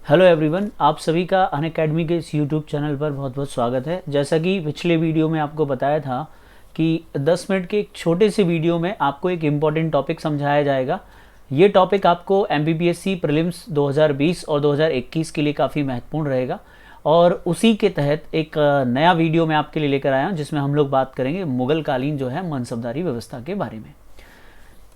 Hello everyone, आप सभी का अनअकैडमी के इस यूट्यूब चैनल पर बहुत बहुत स्वागत है। जैसा कि पिछले वीडियो में आपको बताया था कि 10 मिनट के एक छोटे से वीडियो में आपको एक इम्पॉर्टेंट टॉपिक समझाया जाएगा। ये टॉपिक आपको एमपीपीएससी प्रीलिम्स 2020 और 2021 के लिए काफ़ी महत्वपूर्ण रहेगा और उसी के तहत एक नया वीडियो मैं आपके लिए लेकर आया हूँ जिसमें हम लोग बात करेंगे मुगल कालीन जो है मनसबदारी व्यवस्था के बारे में।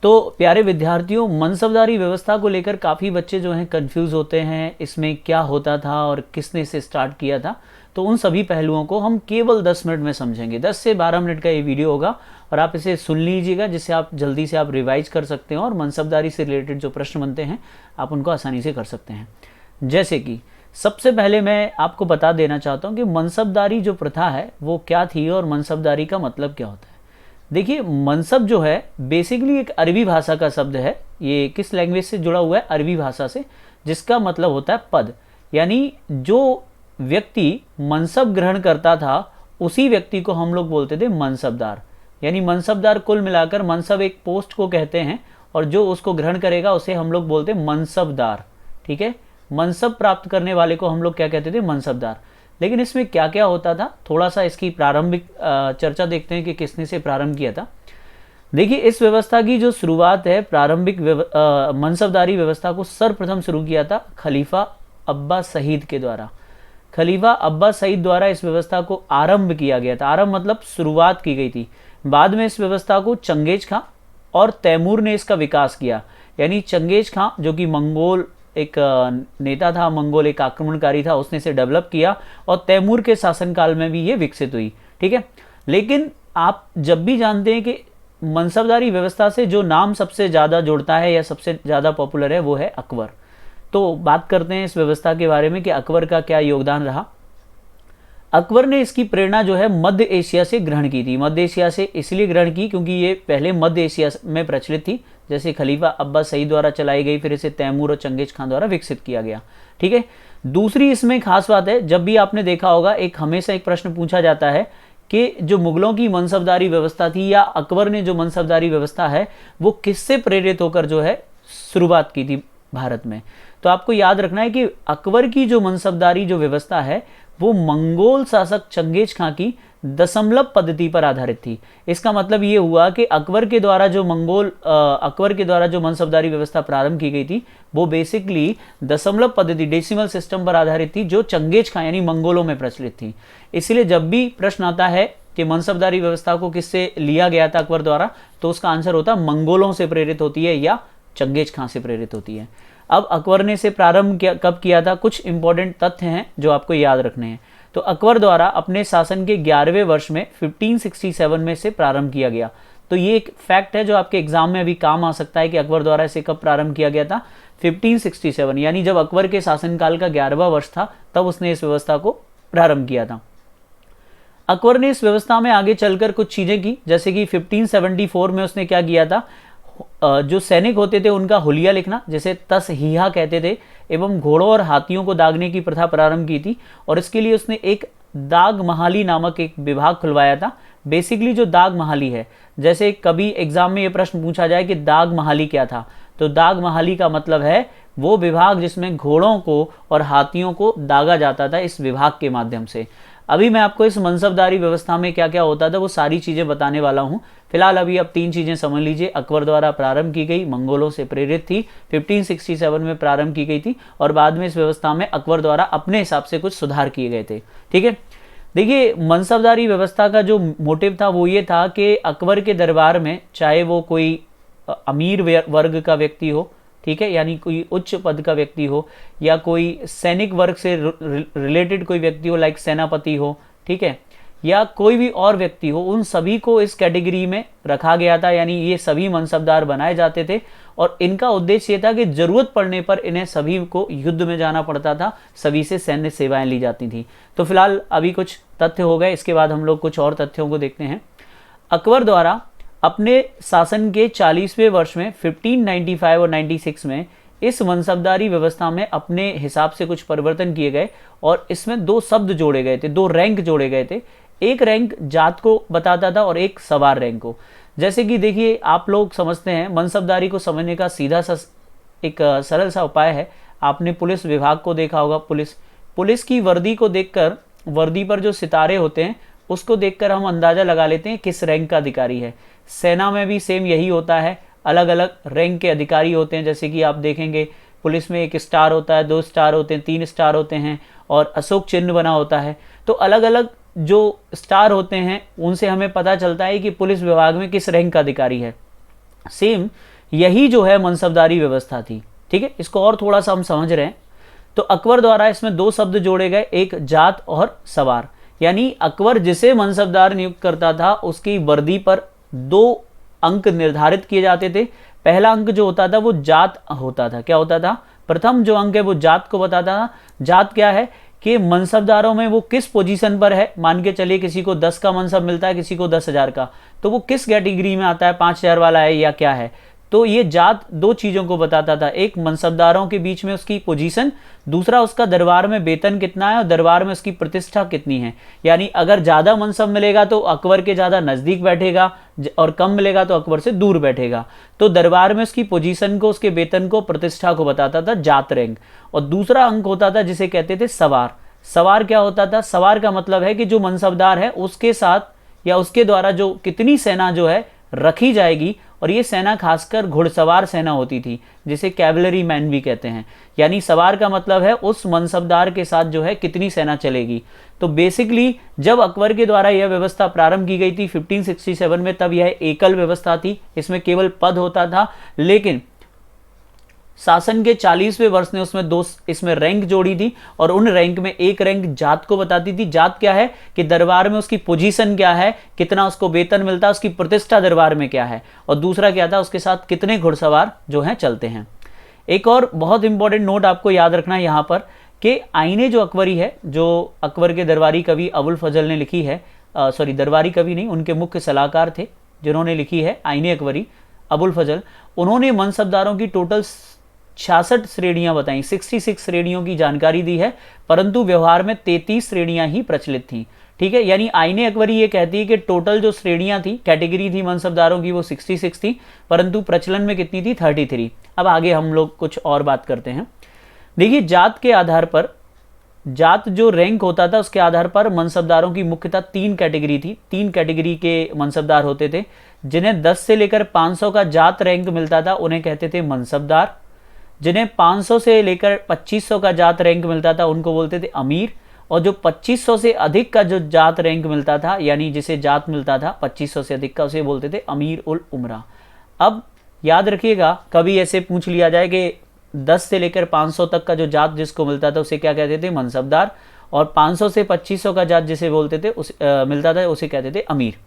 तो प्यारे विद्यार्थियों, मनसबदारी व्यवस्था को लेकर काफ़ी बच्चे जो हैं कंफ्यूज होते हैं, इसमें क्या होता था और किसने इसे स्टार्ट किया था। तो उन सभी पहलुओं को हम केवल 10 मिनट में समझेंगे। 10 से 12 मिनट का ये वीडियो होगा और आप इसे सुन लीजिएगा जिससे आप जल्दी से आप रिवाइज कर सकते हैं और मनसबदारी से रिलेटेड जो प्रश्न बनते हैं आप उनको आसानी से कर सकते हैं। जैसे कि सबसे पहले मैं आपको बता देना चाहता हूँ कि मनसबदारी जो प्रथा है वो क्या थी और मनसबदारी का मतलब क्या होता है। देखिए, मनसब जो है बेसिकली एक अरबी भाषा का शब्द है। ये किस लैंग्वेज से जुड़ा हुआ है? अरबी भाषा से, जिसका मतलब होता है पद। यानी जो व्यक्ति मनसब ग्रहण करता था उसी व्यक्ति को हम लोग बोलते थे मनसबदार। यानी मनसबदार कुल मिलाकर मनसब एक पोस्ट को कहते हैं और जो उसको ग्रहण करेगा उसे हम लोग बोलते हैं मनसबदार। ठीक है, मनसब प्राप्त करने वाले को हम लोग क्या कहते थे? मनसबदार। लेकिन इसमें क्या क्या होता था, थोड़ा सा इसकी प्रारंभिक चर्चा देखते हैं कि किसने से प्रारंभ किया था। देखिए, इस व्यवस्था की जो शुरुआत है, प्रारंभिक मनसबदारी व्यवस्था को सर्वप्रथम शुरू किया था खलीफा अब्बा सईद के द्वारा। खलीफा अब्बा सईद द्वारा इस व्यवस्था को आरंभ किया गया था। आरंभ मतलब शुरुआत की गई थी। बाद में इस व्यवस्था को चंगेज खां और तैमूर ने इसका विकास किया। यानी चंगेज खां जो कि मंगोल एक नेता था, मंगोल एक आक्रमणकारी था, उसने इसे डेवलप किया और तैमूर के शासनकाल में भी ये विकसित हुई। ठीक है, लेकिन आप जब भी जानते हैं कि मनसबदारी व्यवस्था से जो नाम सबसे ज़्यादा जुड़ता है या सबसे ज़्यादा पॉपुलर है वो है अकबर। तो बात करते हैं इस व्यवस्था के बारे में कि अकबर का क्या योगदान रहा। अकबर ने इसकी प्रेरणा जो है मध्य एशिया से ग्रहण की थी। मध्य एशिया से इसलिए ग्रहण की क्योंकि ये पहले मध्य एशिया में प्रचलित थी, जैसे खलीफा अब्बा सईद द्वारा चलाई गई, फिर इसे तैमूर और चंगेज खान द्वारा विकसित किया गया। ठीक है, दूसरी इसमें खास बात है, जब भी आपने देखा होगा हमेशा एक प्रश्न पूछा जाता है कि जो मुगलों की मनसबदारी व्यवस्था थी या अकबर ने जो मनसबदारी व्यवस्था है वो किससे प्रेरित होकर जो है शुरुआत की थी भारत में। तो आपको याद रखना है कि अकबर की जो मनसबदारी जो व्यवस्था है वो मंगोल शासक चंगेज खां की दशमलव पद्धति पर आधारित थी। इसका मतलब ये हुआ कि अकबर के द्वारा जो मनसबदारी व्यवस्था प्रारंभ की गई थी वो बेसिकली दशमलव पद्धति डेसिमल सिस्टम पर आधारित थी, जो चंगेज खां यानी मंगोलों में प्रचलित थी। इसलिए जब भी प्रश्न आता है कि मनसबदारी व्यवस्था को किससे लिया गया था अकबर द्वारा, तो उसका आंसर होता है मंगोलों से प्रेरित होती है या चंगेज खां से प्रेरित होती है। अब अकबर ने इसे प्रारंभ कब किया था? कुछ इंपॉर्टेंट तथ्य हैं जो आपको याद रखने हैं। तो अकबर द्वारा अपने शासन के 11वें वर्ष में 1567 में से प्रारंभ किया गया। तो ये एक फैक्ट है जो आपके एग्जाम में अभी काम आ सकता है कि अकबर द्वारा इसे कब प्रारंभ किया गया था? 1567, यानी जब अकबर के शासनकाल का 11वां वर्ष था तब उसने इस व्यवस्था को प्रारंभ किया था। अकबर ने इस व्यवस्था में आगे चलकर कुछ चीजें की, जैसे कि 1574 में उसने क्या किया था, जो सैनिक होते थे उनका हुलिया लिखना, जैसे तसहीहा कहते थे, एवं घोड़ों और हाथियों को दागने की प्रथा प्रारंभ की थी। और इसके लिए उसने एक दाग महाली नामक एक विभाग खुलवाया था। बेसिकली जो दाग महाली है, जैसे कभी एग्जाम में ये प्रश्न पूछा जाए कि दाग महाली क्या था, तो दाग महाली का मतलब है वो विभाग जिसमें घोड़ों को और हाथियों को दागा जाता था इस विभाग के माध्यम से। अभी मैं आपको इस मनसबदारी व्यवस्था में क्या क्या होता था वो सारी चीज़ें बताने वाला हूँ। फिलहाल अभी आप 3 चीज़ें समझ लीजिए। अकबर द्वारा प्रारंभ की गई, मंगोलों से प्रेरित थी, 1567 में प्रारंभ की गई थी और बाद में इस व्यवस्था में अकबर द्वारा अपने हिसाब से कुछ सुधार किए गए थे। ठीक है, देखिए, मनसबदारी व्यवस्था का जो मोटिव था वो ये था कि अकबर के दरबार में चाहे वो कोई अमीर वर्ग का व्यक्ति हो, ठीक है, यानी कोई उच्च पद का व्यक्ति हो, या कोई सैनिक वर्ग से रिलेटेड कोई व्यक्ति हो, लाइक सेनापति हो, ठीक है, या कोई भी और व्यक्ति हो, उन सभी को इस कैटेगरी में रखा गया था। यानी ये सभी मनसबदार बनाए जाते थे और इनका उद्देश्य ये था कि जरूरत पड़ने पर इन्हें सभी को युद्ध में जाना पड़ता था, सभी से सैन्य सेवाएं ली जाती थी। तो फिलहाल अभी कुछ तथ्य हो गए, इसके बाद हम लोग कुछ और तथ्यों को देखते हैं। अकबर द्वारा अपने शासन के 40वें वर्ष में 1595 और 96 में इस मनसबदारी व्यवस्था में अपने हिसाब से कुछ परिवर्तन किए गए और इसमें 2 शब्द जोड़े गए थे, 2 रैंक जोड़े गए थे। एक रैंक जात को बताता था और एक सवार रैंक को। जैसे कि देखिए, आप लोग समझते हैं मनसबदारी को समझने का सीधा सा एक सरल सा उपाय है। आपने पुलिस विभाग को देखा होगा, पुलिस की वर्दी को देखकर, वर्दी पर जो सितारे होते हैं उसको देखकर हम अंदाज़ा लगा लेते हैं किस रैंक का अधिकारी है। सेना में भी सेम यही होता है, अलग अलग रैंक के अधिकारी होते हैं। जैसे कि आप देखेंगे पुलिस में 1 स्टार होता है, 2 स्टार होते हैं, 3 स्टार होते हैं और अशोक चिन्ह बना होता है। तो अलग अलग जो स्टार होते हैं उनसे हमें पता चलता है कि पुलिस विभाग में किस रैंक का अधिकारी है। सेम यही जो है मनसबदारी व्यवस्था थी। ठीक है, इसको और थोड़ा सा हम समझ रहे हैं तो अकबर द्वारा इसमें 2 शब्द जोड़े गए, एक जात और सवार। यानी अकबर जिसे मनसबदार नियुक्त करता था उसकी वर्दी पर 2 अंक निर्धारित किए जाते थे। पहला अंक जो होता था वो जात होता था। क्या होता था? प्रथम जो अंक है वो जात को बताता था। जात क्या है कि मनसबदारों में वो किस पोजीशन पर है। मान के चलिए किसी को 10 का मनसब मिलता है, किसी को 10,000 का, तो वो किस कैटेगरी में आता है, 5,000 वाला है या क्या है। तो ये जात 2 चीज़ों को बताता था, एक मनसबदारों के बीच में उसकी पोजीशन, दूसरा उसका दरबार में वेतन कितना है और दरबार में उसकी प्रतिष्ठा कितनी है। यानी अगर ज़्यादा मनसब मिलेगा तो अकबर के ज़्यादा नज़दीक बैठेगा और कम मिलेगा तो अकबर से दूर बैठेगा। तो दरबार में उसकी पोजीशन को, उसके वेतन को, प्रतिष्ठा को बताता था जात रैंक। और दूसरा अंक होता था जिसे कहते थे सवार। सवार क्या होता था? सवार का मतलब है कि जो मनसबदार है उसके साथ या उसके द्वारा जो कितनी सेना जो है रखी जाएगी, और ये सेना खासकर घुड़सवार सेना होती थी जिसे कैवलरी मैन भी कहते हैं। यानी सवार का मतलब है उस मनसबदार के साथ जो है कितनी सेना चलेगी। तो बेसिकली जब अकबर के द्वारा यह व्यवस्था प्रारंभ की गई थी 1567 में, तब यह एकल व्यवस्था थी, इसमें केवल पद होता था। लेकिन शासन के 40वें वर्ष ने उसमें 2 इसमें रैंक जोड़ी थी और उन रैंक में एक रैंक जात को बताती थी। जात क्या है कि दरबार में उसकी पोजीशन क्या है, कितना उसको वेतन मिलता है, उसकी प्रतिष्ठा दरबार में क्या है, और दूसरा क्या था उसके साथ कितने घुड़सवार जो हैं चलते हैं। एक और बहुत इंपॉर्टेंट नोट आपको याद रखना है यहाँ पर कि आईने जो अकबरी है, जो अकबर के दरबारी कवि अबुल फजल ने लिखी है, दरबारी कवि नहीं, उनके मुख्य सलाहकार थे जिन्होंने लिखी है आईने अकबरी, अबुल फजल। उन्होंने मनसबदारों की टोटल 66 श्रेणियां बताई, 66 श्रेणियों की जानकारी दी है, परंतु व्यवहार में 33 श्रेणियां ही प्रचलित थी। ठीक है, यानी आईने अकबरी ये कहती है कि टोटल जो श्रेणियां थी, कैटेगरी थी मनसबदारों की, वो 66 थी, परंतु प्रचलन में कितनी थी? 33। अब आगे हम लोग कुछ और बात करते हैं। देखिए, जात के आधार पर, जात जो रैंक होता था उसके आधार पर मनसबदारों की मुख्यतः 3 कैटेगरी थी। 3 कैटेगरी के मनसबदार होते थे। जिन्हें 10 से लेकर 500 का जात रैंक मिलता था उन्हें कहते थे मनसबदार। जिन्हें 500 से लेकर 2500 का जात रैंक मिलता था उनको बोलते थे अमीर। और जो 2500 से अधिक का जो जात रैंक मिलता था, यानी जिसे जात मिलता था 2500 से अधिक का, उसे बोलते थे अमीर उल उमरा। अब याद रखिएगा, कभी ऐसे पूछ लिया जाए कि 10 से लेकर 500 तक का जो जात जिसको मिलता था उसे क्या कहते थे? मनसबदार। और 500 से 2500 का जात जिसे बोलते थे मिलता था उसे कहते थे अमीर।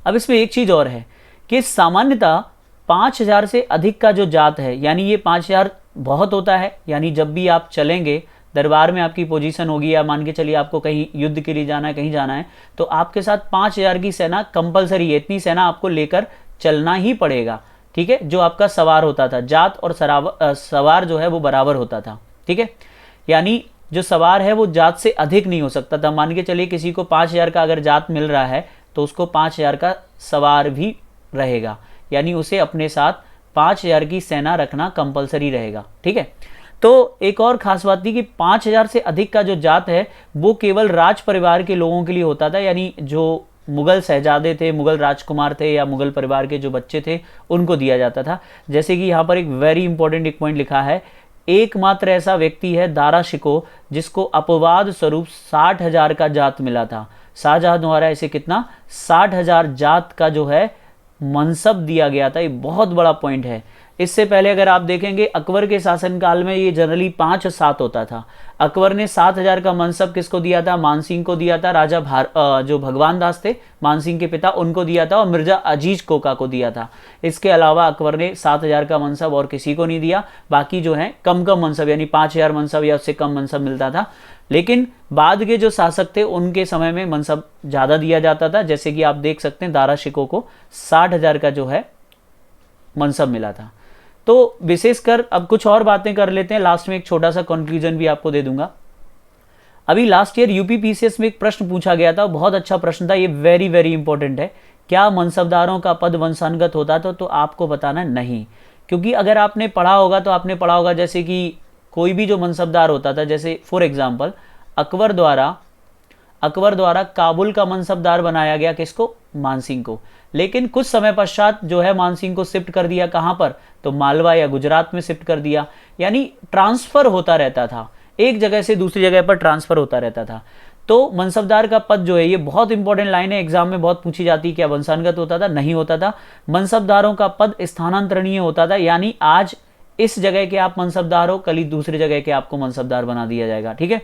अब इसमें एक चीज़ और है कि सामान्यतः 5000 से अधिक का जो जात है, यानी ये 5000 बहुत होता है, यानी जब भी आप चलेंगे दरबार में आपकी पोजीशन होगी, या मान के चलिए आपको कहीं युद्ध के लिए जाना है, कहीं जाना है, तो आपके साथ 5000 की सेना कंपलसरी है, इतनी सेना आपको लेकर चलना ही पड़ेगा। ठीक है, जो आपका सवार होता था, जात और सवार जो है वो बराबर होता था। ठीक है, यानी जो सवार है वो जात से अधिक नहीं हो सकता था। मान के चलिए किसी को 5000 का अगर जात मिल रहा है तो उसको 5000 का सवार भी रहेगा, यानी उसे अपने साथ 5000 की सेना रखना कंपलसरी रहेगा। ठीक है, तो एक और खास बात थी कि 5000 से अधिक का जो जात है वो केवल राज परिवार के लोगों के लिए होता था, यानी जो मुगल शहजादे थे, मुगल राजकुमार थे, या मुगल परिवार के जो बच्चे थे उनको दिया जाता था। जैसे कि यहाँ पर एक वेरी इंपॉर्टेंट एक पॉइंट लिखा है, एकमात्र ऐसा व्यक्ति है दारा शिकोह जिसको अपवाद स्वरूप 60,000 का जात मिला था। शाहजहां द्वारा इसे कितना? 60,000 जात का जो है मनसब दिया गया था। ये बहुत बड़ा पॉइंट है। इससे पहले अगर आप देखेंगे अकबर के शासनकाल में ये जनरली 5 और 7 होता था। अकबर ने 7000 का मनसब किसको दिया था? मानसिंह को दिया था। राजा जो भगवान दास थे मानसिंह के पिता, उनको दिया था, और मिर्जा अजीज कोका को दिया था। इसके अलावा अकबर ने 7000 का मनसब और किसी को नहीं दिया। बाकी जो है कम मनसब, यानी 5000 मनसब या उससे कम मनसब मिलता था। लेकिन बाद के जो शासक थे उनके समय में मनसब ज़्यादा दिया जाता था। जैसे कि आप देख सकते हैं दारा शिकोह को 60,000 का जो है मनसब मिला था। तो विशेषकर अब कुछ और बातें कर लेते हैं, लास्ट में एक छोटा सा कंक्लूजन भी आपको दे दूंगा। अभी लास्ट ईयर यूपीपीसीएस में एक प्रश्न पूछा गया था, बहुत अच्छा प्रश्न था, ये वेरी वेरी इंपॉर्टेंट है। क्या मनसबदारों का पद वंशानुगत होता था? तो आपको बताना नहीं, क्योंकि अगर आपने पढ़ा होगा तो आपने पढ़ा होगा जैसे कि कोई भी जो मनसबदार होता था, जैसे फॉर एग्जांपल अकबर द्वारा काबुल का मनसबदार बनाया गया किसको, मानसिंह को, लेकिन कुछ समय पश्चात जो है मानसिंह को शिफ्ट कर दिया कहां पर, तो मालवा या गुजरात में शिफ्ट कर दिया। यानी ट्रांसफर होता रहता था, एक जगह से दूसरी जगह पर ट्रांसफर होता रहता था। तो मनसबदार का पद जो है, ये बहुत इंपॉर्टेंट लाइन है, एग्जाम में बहुत पूछी जाती है, क्या वंशानुगत होता था, नहीं होता था। मनसबदारों का पद स्थानांतरणीय होता था, यानी आज इस जगह के आप मनसबदार हो, कल ही दूसरी जगह के आपको मनसबदार बना दिया जाएगा। ठीक है,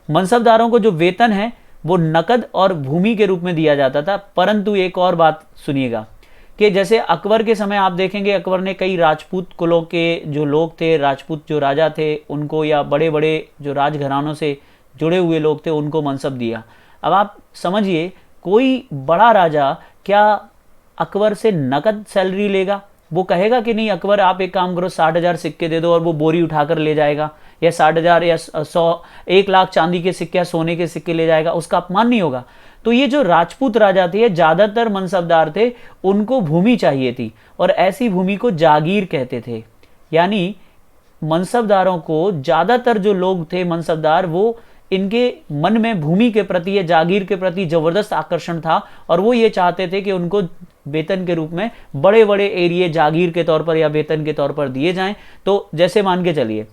मनसबदारों को जो वेतन है वो नकद और भूमि के रूप में दिया जाता था। परंतु एक और बात सुनिएगा कि जैसे अकबर के समय आप देखेंगे, अकबर ने कई राजपूत कुलों के जो लोग थे, राजपूत जो राजा थे उनको, या बड़े बड़े जो राजघरानों से जुड़े हुए लोग थे उनको मनसब दिया। अब आप समझिए, कोई बड़ा राजा क्या अकबर से नकद सैलरी लेगा? वो कहेगा कि नहीं अकबर आप एक काम करो 60,000 सिक्के दे दो, और वो बोरी उठाकर ले जाएगा, या 60,000 या 100 1 लाख चांदी के सिक्के या सोने के सिक्के ले जाएगा, उसका अपमान नहीं होगा। तो ये जो राजपूत राजा थे, ज्यादातर मनसबदार थे, उनको भूमि चाहिए थी, और ऐसी भूमि को जागीर कहते थे। यानी मनसबदारों को, ज्यादातर जो लोग थे मनसबदार, वो इनके मन में भूमि के प्रति या जागीर के प्रति जबरदस्त आकर्षण था, और वो ये चाहते थे कि उनको वेतन के रूप में बड़े बड़े एरिया जागीर के तौर पर या वेतन के तौर पर दिए जाएं। तो जैसे मान के चलिए,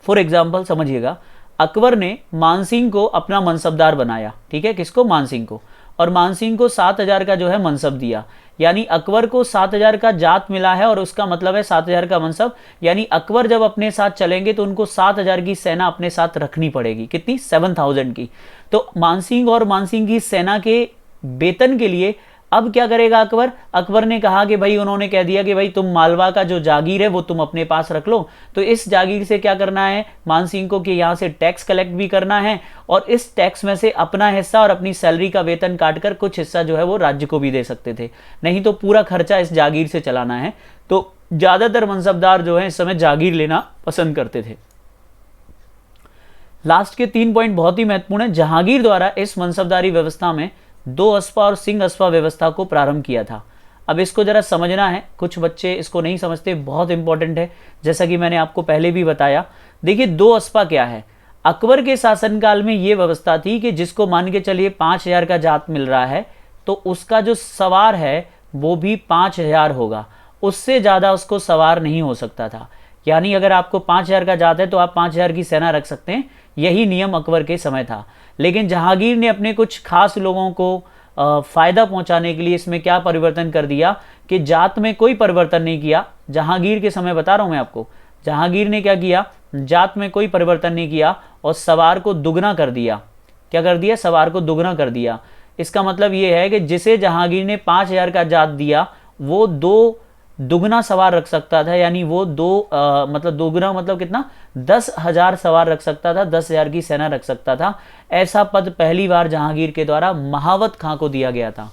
फॉर एग्जाम्पल समझिएगा, अकबर ने मानसिंह को अपना मनसबदार बनाया, ठीक है, किसको, मानसिंह को, और मानसिंह को 7,000 का जो है मनसब दिया। यानी अकबर को 7,000 का जात मिला है, और उसका मतलब है 7,000 का मनसब। यानी अकबर जब अपने साथ चलेंगे तो उनको 7,000 की सेना अपने साथ रखनी पड़ेगी। कितनी? 7,000 की। तो मानसिंह और मानसिंह की सेना के वेतन के लिए अब क्या करेगा अकबर? अकबर ने कहा कि भाई, उन्होंने कह दिया कि भाई तुम मालवा का जो जागीर है वो तुम अपने पास रख लो। तो इस जागीर से क्या करना है मानसिंह को कि यहां से टैक्स कलेक्ट भी करना है, और इस टैक्स में से अपना हिस्सा और अपनी सैलरी का वेतन काटकर कुछ हिस्सा जो है वो राज्य को भी दे सकते थे, नहीं तो पूरा खर्चा इस जागीर से चलाना है। तो ज्यादातर मनसबदार जो है इस समय जागीर लेना पसंद करते थे। लास्ट के 3 पॉइंट बहुत ही महत्वपूर्ण है। जहांगीर द्वारा इस मनसबदारी व्यवस्था में 2 अस्पा और सिंह अस्पा व्यवस्था को प्रारंभ किया था। अब इसको जरा समझना है, कुछ बच्चे इसको नहीं समझते, बहुत इंपॉर्टेंट है। जैसा कि मैंने आपको पहले भी बताया, देखिए 2 अस्पा क्या है। अकबर के शासनकाल में यह व्यवस्था थी कि जिसको मान के चलिए 5,000 का जात मिल रहा है, तो उसका जो सवार है वो भी 5,000 होगा, उससे ज्यादा उसको सवार नहीं हो सकता था। यानी अगर आपको 5,000 का जात है तो आप 5,000 की सेना रख सकते हैं, यही नियम अकबर के समय था। लेकिन जहांगीर ने अपने कुछ खास लोगों को फायदा पहुंचाने के लिए इसमें क्या परिवर्तन कर दिया कि जात में कोई परिवर्तन नहीं किया। जहांगीर के समय बता रहा हूं मैं आपको, जहांगीर ने क्या किया, जात में कोई परिवर्तन नहीं किया और सवार को दुगना कर दिया। क्या कर दिया? सवार को दुगना कर दिया। इसका मतलब यह है कि जिसे जहांगीर ने 5,000 का जात दिया, वो 2 दुगना सवार रख सकता था। यानी वो 2 मतलब दोगुना मतलब कितना, 10,000 सवार रख सकता था, 10,000 की सेना रख सकता था। ऐसा पद पहली बार जहांगीर के द्वारा महावत खां को दिया गया था।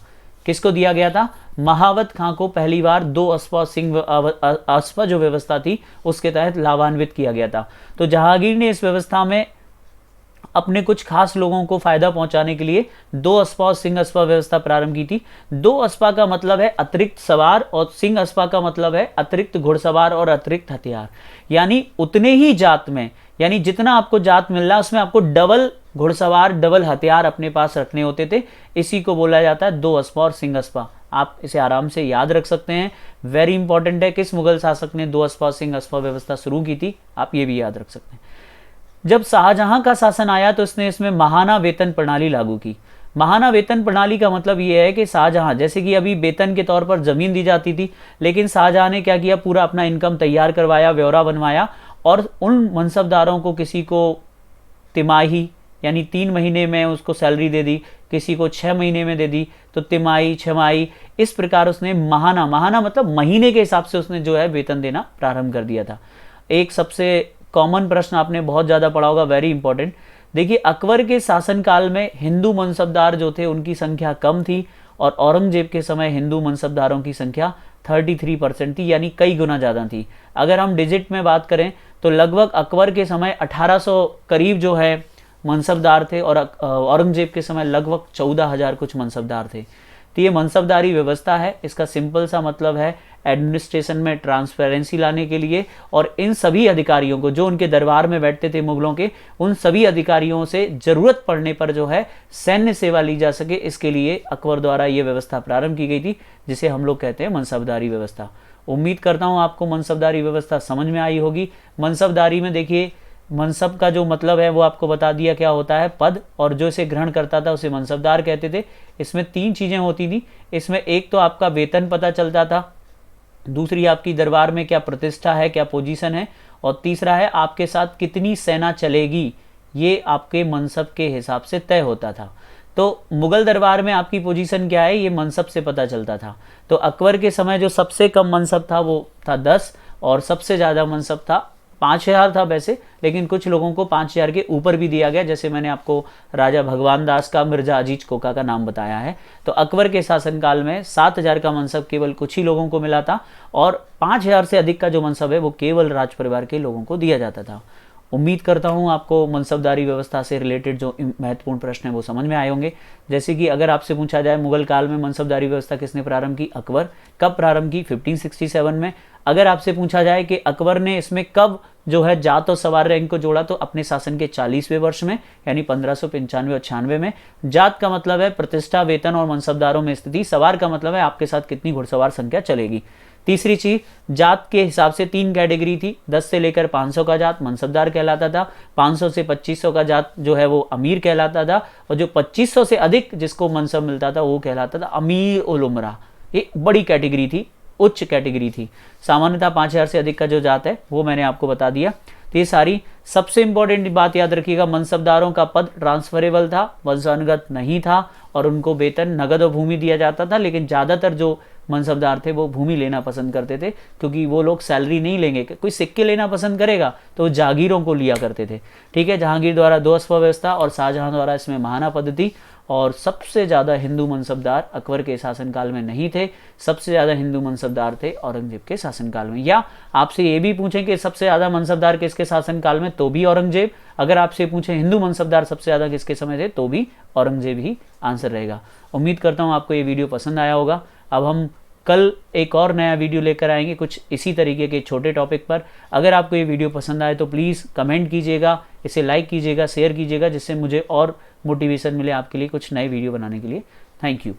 किसको दिया गया था? महावत खां को पहली बार 2 अस्पा सिंह अस्पा जो व्यवस्था थी उसके तहत लाभान्वित किया गया था। तो जहांगीर ने इस व्यवस्था में अपने कुछ खास लोगों को फायदा पहुंचाने के लिए 2 अस्पा और सिंह अस्पा व्यवस्था प्रारंभ की थी। 2 अस्पा का मतलब है अतिरिक्त सवार, और सिंह अस्पा का मतलब है अतिरिक्त घुड़सवार और अतिरिक्त हथियार। यानी उतने ही जात में, यानी जितना आपको जात मिल रहा है उसमें आपको डबल घुड़सवार, डबल हथियार अपने पास रखने होते थे। इसी को बोला जाता है 2 अस्पा और सिंह अस्पा। आप इसे आराम से याद रख सकते हैं, वेरी इंपॉर्टेंट है। किस मुगल शासक ने 2 अस्पा और सिंह अस्पा व्यवस्था शुरू की थी, आप ये भी याद रख सकते हैं। जब शाहजहां का शासन आया तो इसने इसमें महाना वेतन प्रणाली लागू की। महाना वेतन प्रणाली का मतलब यह है कि शाहजहां, जैसे कि अभी वेतन के तौर पर जमीन दी जाती थी, लेकिन शाहजहां ने क्या किया, पूरा अपना इनकम तैयार करवाया, ब्यौरा बनवाया, और उन मनसबदारों को किसी को तिमाही यानी 3 महीने में उसको सैलरी दे दी, किसी को 6 महीने में दे दी, तो तिमाही, छमाही, इस प्रकार उसने महाना, महाना मतलब महीने के हिसाब से उसने जो है वेतन देना प्रारंभ कर दिया था। एक सबसे कॉमन प्रश्न आपने बहुत ज्यादा पढ़ा होगा, वेरी इंपॉर्टेंट। देखिए अकबर के शासनकाल में हिंदू मनसबदार जो थे उनकी संख्या कम थी, और औरंगजेब के समय हिंदू मनसबदारों की संख्या 33% थी, यानी कई गुना ज्यादा थी। अगर हम डिजिट में बात करें तो लगभग अकबर के समय 1800 करीब जो है मनसबदार थे, और औरंगजेब के समय लगभग 14,000 कुछ मनसबदार थे। तो ये मनसबदारी व्यवस्था है, इसका सिंपल सा मतलब है एडमिनिस्ट्रेशन में ट्रांसपेरेंसी लाने के लिए, और इन सभी अधिकारियों को जो उनके दरबार में बैठते थे मुगलों के, उन सभी अधिकारियों से जरूरत पड़ने पर जो है सैन्य सेवा ली जा सके, इसके लिए अकबर द्वारा ये व्यवस्था प्रारंभ की गई थी, जिसे हम लोग कहते हैं मनसबदारी व्यवस्था। उम्मीद करता हूं आपको मनसबदारी व्यवस्था समझ में आई होगी। मनसबदारी में देखिए, मनसब का जो मतलब है वो आपको बता दिया क्या होता है, पद, और जो इसे ग्रहण करता था उसे मनसबदार कहते थे। इसमें 3 चीजें होती थी। इसमें एक तो आपका वेतन पता चलता था, दूसरी आपकी दरबार में क्या प्रतिष्ठा है, क्या पोजीशन है, और तीसरा है आपके साथ कितनी सेना चलेगी, ये आपके मनसब के हिसाब से तय होता था। तो मुगल दरबार में आपकी पोजीशन क्या है, ये मनसब से पता चलता था। तो अकबर के समय जो सबसे कम मनसब था वो था 10, और सबसे ज़्यादा मनसब था 5000 था वैसे, लेकिन कुछ लोगों को 5000 के ऊपर भी दिया गया, जैसे मैंने आपको राजा भगवान दास का, मिर्जा अजीज कोका का नाम बताया है। तो अकबर के शासनकाल में 7000 का मनसब केवल कुछ ही लोगों को मिला था, और 5000 से अधिक का जो मनसब है वो केवल राज परिवार के लोगों को दिया जाता था। उम्मीद करता हूं आपको मनसबदारी व्यवस्था से रिलेटेड जो महत्वपूर्ण प्रश्न है वो समझ में आए होंगे। जैसे कि अगर आपसे पूछा जाए मुगल काल में मनसबदारी व्यवस्था किसने प्रारंभ की, अकबर। कब प्रारंभ की, 1567 में। अगर आपसे पूछा जाए कि अकबर ने इसमें कब जो है जात और सवार रैंक को जोड़ा, तो अपने शासन के 40वें वर्ष में, यानी 1595 और 96 में। जात का मतलब है प्रतिष्ठा, वेतन और मनसबदारों में स्थिति। सवार का मतलब है आपके साथ कितनी घुड़सवार संख्या चलेगी। तीसरी चीज, जात के हिसाब से 3 कैटेगरी थी। 10 से लेकर 500 का जात मनसबदार कहलाता था, 500 से 2500 का जात जो है वो अमीर कहलाता था, और जो 2500 से अधिक जिसको मनसब मिलता था वो कहलाता था अमीर उल उमरा। ये बड़ी कैटेगरी थी, उच्च कैटेगरी थी। सामान्यतः 5000 से अधिक का जो जात है वो मैंने आपको बता दिया। तो ये सारी, सबसे इंपॉर्टेंट बात याद रखिएगा, मनसबदारों का पद ट्रांसफरेबल था, वंशानुगत नहीं था, और उनको वेतन नगद और भूमि दिया जाता था। लेकिन ज़्यादातर जो मनसबदार थे वो भूमि लेना पसंद करते थे, क्योंकि वो लोग सैलरी नहीं लेंगे। कोई सिक्के लेना पसंद करेगा तो जागीरों को लिया करते थे। ठीक है, जहांगीर द्वारा 2 अस्पा व्यवस्था और शाहजहां द्वारा इसमें महाना पद्धति। और सबसे ज़्यादा हिंदू मनसबदार अकबर के शासनकाल में नहीं थे, सबसे ज़्यादा हिंदू मनसबदार थे औरंगजेब के शासनकाल में। या आपसे ये भी पूछें कि सबसे ज़्यादा मनसबदार किसके शासनकाल में, तो भी औरंगजेब। अगर आपसे पूछें हिंदू मनसबदार सबसे ज़्यादा किसके समय थे, तो भी औरंगजेब ही आंसर रहेगा। उम्मीद करता हूँ आपको ये वीडियो पसंद आया होगा। अब हम कल एक और नया वीडियो लेकर आएंगे कुछ इसी तरीके के छोटे टॉपिक पर। अगर आपको ये वीडियो पसंद आए तो प्लीज़ कमेंट कीजिएगा, इसे लाइक कीजिएगा, शेयर कीजिएगा, जिससे मुझे और मोटिवेशन मिले आपके लिए कुछ नए वीडियो बनाने के लिए। Thank you.